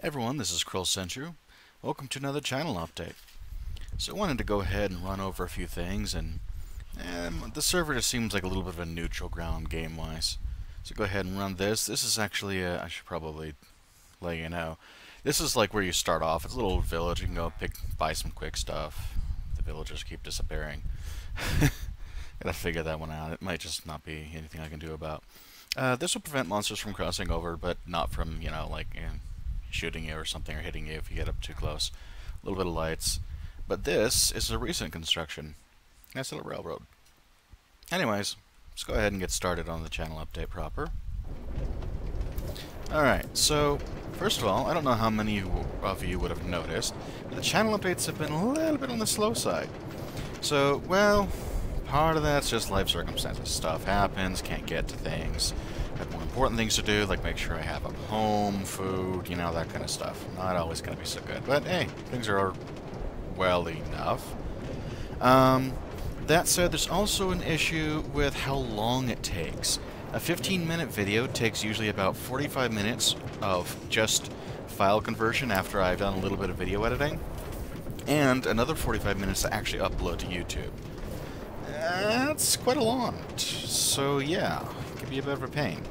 Everyone, this is Kruhl Sentru. Welcome to another channel update. So I wanted to go ahead and run over a few things, and the server just seems like a little bit of a neutral ground game-wise. So go ahead and run this. This is actually, I should probably let you know, this is like where you start off. It's a little village. You can go buy some quick stuff. The villagers keep disappearing. Gotta figure that one out. It might just not be anything I can do about. This will prevent monsters from crossing over, but not from, shooting you or something or hitting you if you get up too close. A little bit of lights. But this is a recent construction. Nice little railroad. Anyways, let's go ahead and get started on the channel update proper. Alright, so first of all, I don't know how many of you would have noticed, but the channel updates have been a little bit on the slow side. So, well, part of that's just life circumstances. Stuff happens, can't get to things. Have more important things to do, like make sure I have a home, food, that kind of stuff. Not always going to be so good, but hey, things are well enough. That said, there's also an issue with how long it takes. A 15-minute video takes usually about 45 minutes of just file conversion after I've done a little bit of video editing, and another 45 minutes to actually upload to YouTube. That's quite a lot. So yeah, it can be a bit of a pain.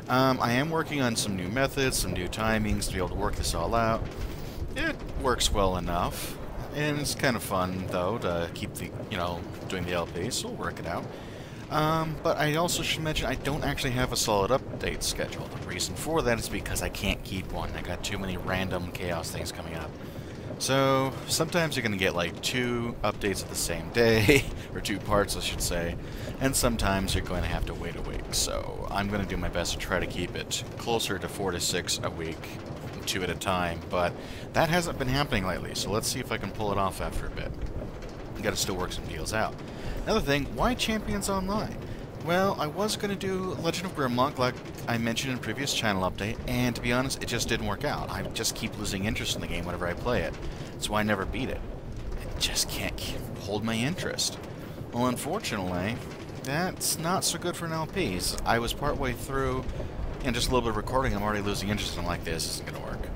I am working on some new methods, some new timings to be able to work this all out. It works well enough, and it's kind of fun though to keep the, doing the LP, so we'll work it out. But I also should mention I don't actually have a solid update schedule. The reason for that is because I can't keep one. I got too many random chaos things coming up. So, sometimes you're going to get like 2 updates at the same day, or 2 parts I should say, and sometimes you're going to have to wait a week. So, I'm going to do my best to try to keep it closer to 4 to 6 a week, 2 at a time, but that hasn't been happening lately, so let's see if I can pull it off after a bit. Got to still work some deals out. Another thing, why Champions Online? Well, I was going to do Legend of Grimlock like I mentioned in a previous channel update, and to be honest, it just didn't work out. I just keep losing interest in the game whenever I play it. That's why I never beat it. I just can't hold my interest. Well, unfortunately, that's not so good for an LP. I was partway through, and just a little bit of recording, I'm already losing interest, and I'm like, this isn't going to work.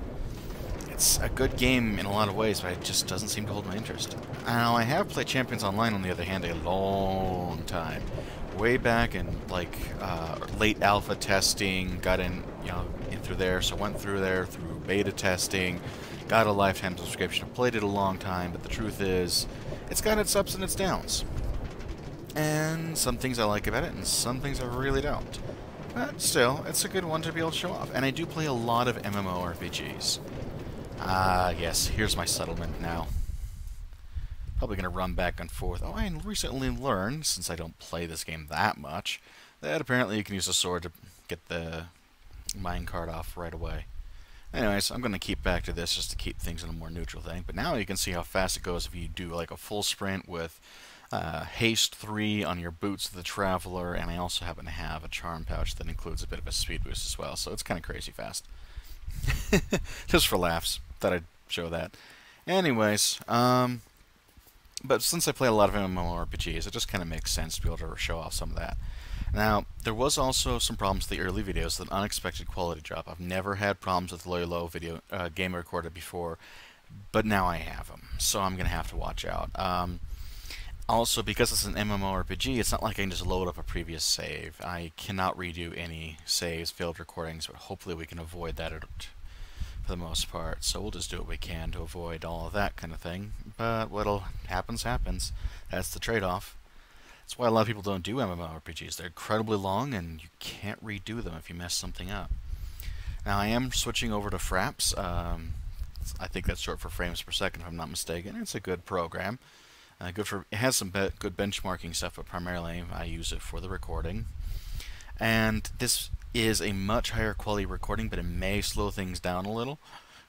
It's a good game in a lot of ways, but it just doesn't seem to hold my interest. Now, I have played Champions Online, on the other hand, a long time. Way back in, late alpha testing, got in through there, so went through there, through beta testing, got a lifetime subscription, played it a long time, but the truth is, it's got its ups and its downs. And some things I like about it, and some things I really don't. But still, it's a good one to be able to show off. And I do play a lot of MMORPGs. Yes, here's my settlement now. Probably going to run back and forth. Oh, I recently learned, since I don't play this game that much, that apparently you can use a sword to get the minecart off right away. Anyways, I'm going to keep back to this just to keep things in a more neutral thing. But now you can see how fast it goes if you do like a full sprint with haste 3 on your boots of the traveler, and I also happen to have a charm pouch that includes a bit of a speed boost as well, so it's kind of crazy fast. Just for laughs, thought I'd show that. Anyways, but since I play a lot of MMORPGs, it just kind of makes sense to be able to show off some of that. Now, there was also some problems with the early videos, an unexpected quality drop. I've never had problems with low video game recorder before, but now I have them, so I'm going to have to watch out. Also, because it's an MMORPG, it's not like I can just load up a previous save. I cannot redo any saves, failed recordings, but hopefully we can avoid that for the most part. So we'll just do what we can to avoid all of that kind of thing. But what'll happens, happens. That's the trade-off. That's why a lot of people don't do MMORPGs. They're incredibly long, and you can't redo them if you mess something up. Now, I am switching over to Fraps. I think that's short for frames per second, if I'm not mistaken. It's a good program. It has some good benchmarking stuff, but primarily I use it for the recording. And this is a much higher quality recording, but it may slow things down a little.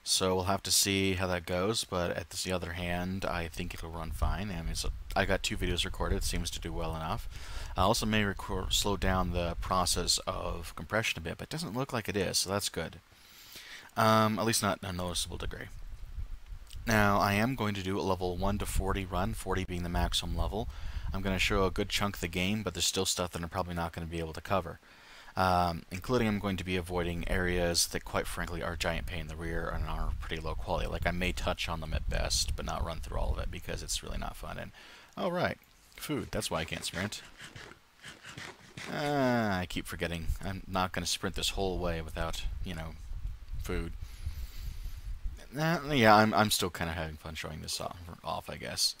So we'll have to see how that goes, but at the other hand, I think it'll run fine. I mean, I got 2 videos recorded, it seems to do well enough. I also may slow down the process of compression a bit, but it doesn't look like it is, so that's good. At least not in a noticeable degree. Now, I am going to do a level 1 to 40 run, 40 being the maximum level. I'm going to show a good chunk of the game, but there's still stuff that I'm probably not going to be able to cover. including I'm going to be avoiding areas that quite frankly are a giant pain in the rear and are pretty low quality. Like I may touch on them at best, but not run through all of it because it's really not fun. And oh right, food. That's why I can't sprint. I keep forgetting. I'm not going to sprint this whole way without, you know, food. Yeah, I'm still kind of having fun showing this off, I guess.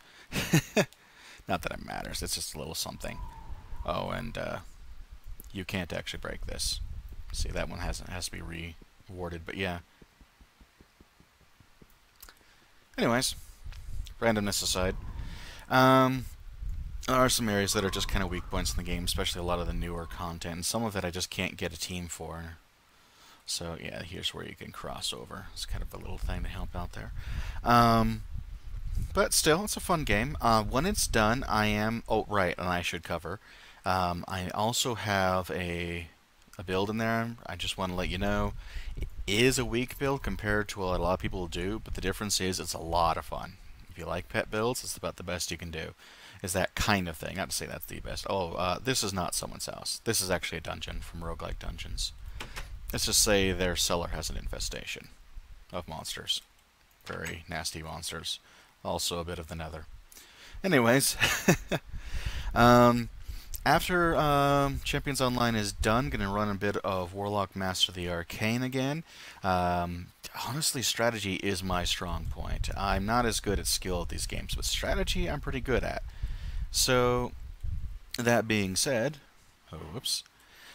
Not that it matters. It's just a little something. Oh, and you can't actually break this. See, that one has to be rewarded, but yeah. Anyways, randomness aside, there are some areas that are just kind of weak points in the game, especially a lot of the newer content, and some of it I just can't get a team for. So yeah, here's where you can cross over. It's kind of a little thing to help out there. But still, it's a fun game. When it's done, I am... Oh, right, and I should cover. I also have a build in there. I just want to let you know. It is a weak build compared to what a lot of people do, but the difference is it's a lot of fun. If you like pet builds, it's about the best you can do. Is that kind of thing. Not to say that's the best. Oh, this is not someone's house. This is actually a dungeon from Roguelike Dungeons. Let's just say their cellar has an infestation of monsters. Very nasty monsters. Also a bit of the nether. Anyways, after Champions Online is done, going to run a bit of Warlock Master the Arcane again. Honestly, strategy is my strong point. I'm not as good at skill at these games, but strategy I'm pretty good at. So, that being said, oh, whoops.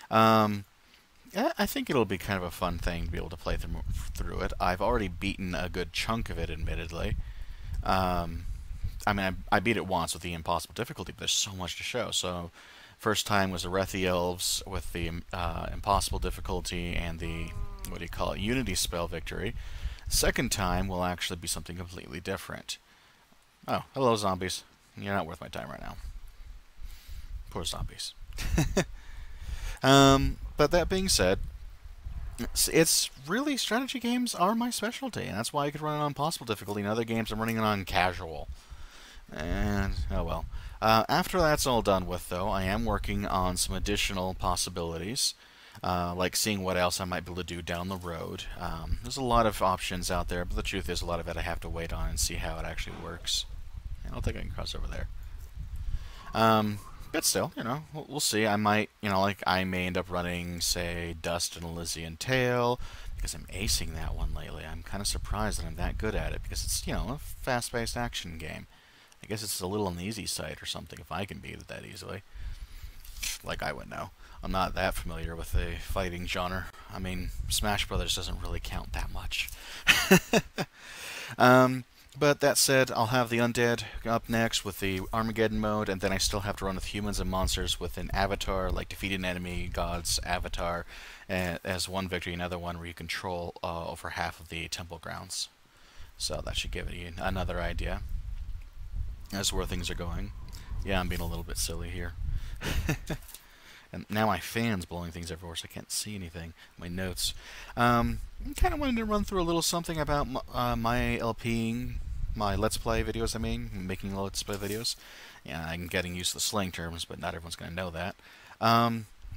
I think it'll be kind of a fun thing to be able to play through it. I've already beaten a good chunk of it, admittedly. I mean, I beat it once with the impossible difficulty, but there's so much to show. So, first time was the Rethi Elves with the impossible difficulty and the, what do you call it, Unity spell victory. Second time will actually be something completely different. Oh, hello zombies. You're not worth my time right now. Poor zombies. But that being said, it's really, strategy games are my specialty, and that's why I could run it on impossible difficulty. In other games, I'm running it on casual. And, oh well. After that's all done with, though, I am working on some additional possibilities, like seeing what else I might be able to do down the road. There's a lot of options out there, but the truth is a lot of it I have to wait on and see how it actually works. I don't think I can cross over there. But still, you know, we'll see. I might, you know, like, I may end up running, say, Dust and Elysian Tale, because I'm acing that one lately. I'm kind of surprised that I'm that good at it, because it's, you know, a fast-paced action game. I guess it's a little on the easy side or something, if I can beat it that easily. Like, I would know. I'm not that familiar with the fighting genre. I mean, Smash Brothers doesn't really count that much. But that said, I'll have the Undead up next with the Armageddon mode, and then I still have to run with humans and monsters with an avatar, like defeat an enemy, God's avatar, as one victory, another one where you control over half of the temple grounds. So that should give you another idea as to where things are going. Yeah, I'm being a little bit silly here. And now my fan's blowing things everywhere, so I can't see anything. My notes. I kind of wanted to run through a little something about my LPing, my Let's Play videos, I mean, making Let's Play videos. Yeah, I'm getting used to the slang terms, but not everyone's going to know that.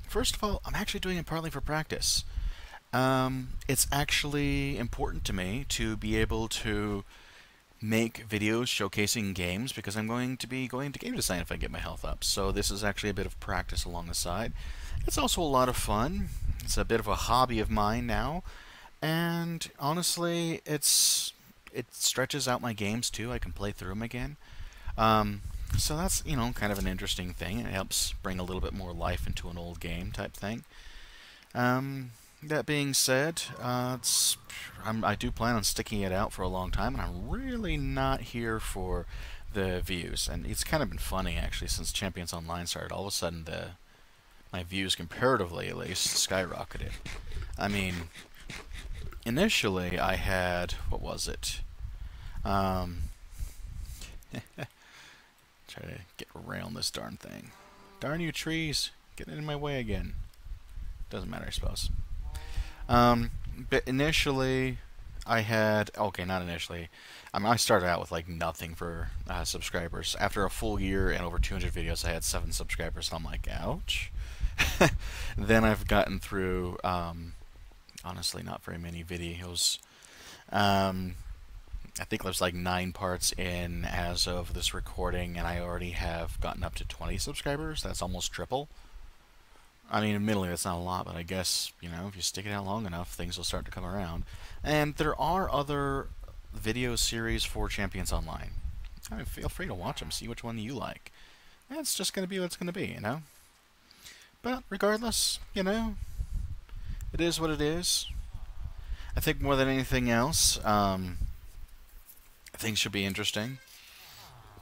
First of all, I'm actually doing it partly for practice. It's actually important to me to be able to make videos showcasing games, because I'm going to be going to game design if I get my health up. So this is actually a bit of practice along the side. It's also a lot of fun. It's a bit of a hobby of mine now, and honestly, it stretches out my games too. I can play through them again. So that's, you know, kind of an interesting thing. It helps bring a little bit more life into an old game type thing. That being said, I do plan on sticking it out for a long time, and I'm really not here for the views. And it's kind of been funny, actually, since Champions Online started. All of a sudden, my views, comparatively at least, skyrocketed. I mean, initially I had, what was it? Try to get around this darn thing. Darn you trees, getting in my way again. Doesn't matter, I suppose. But initially, I had... Okay, not initially. I mean, I started out with, like, nothing for subscribers. After a full year and over 200 videos, I had 7 subscribers, and I'm like, ouch. Then I've gotten through, honestly, not very many videos. Um, I think there's like 9 parts in as of this recording, and I already have gotten up to 20 subscribers. That's almost triple. I mean, admittedly, that's not a lot, but I guess, you know, if you stick it out long enough, things will start to come around. And there are other video series for Champions Online. I mean, feel free to watch them, see which one you like. And it's just going to be what it's going to be, you know? But regardless, you know, it is what it is. I think more than anything else, things should be interesting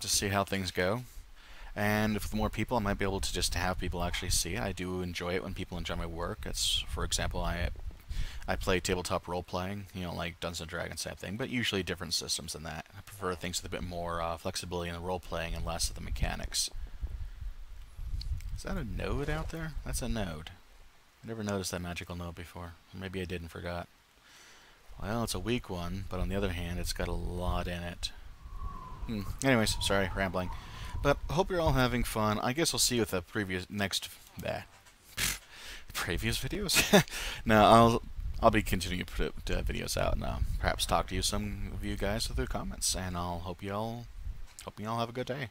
to see how things go. And with more people, I might be able to just have people actually see it. I do enjoy it when people enjoy my work. It's, for example, I play tabletop role-playing, you know, like Dungeons & Dragons type thing, but usually different systems than that. I prefer things with a bit more flexibility in the role-playing and less of the mechanics. Is that a node out there? That's a node. I never noticed that magical node before. Maybe I did and forgot. Well, it's a weak one, but on the other hand, it's got a lot in it. Anyways, sorry, rambling. But hope you're all having fun. I guess I'll see you with the previous previous videos. No, I'll be continuing to put videos out and perhaps talk to you, some of you guys, through comments. And I'll hope you all have a good day.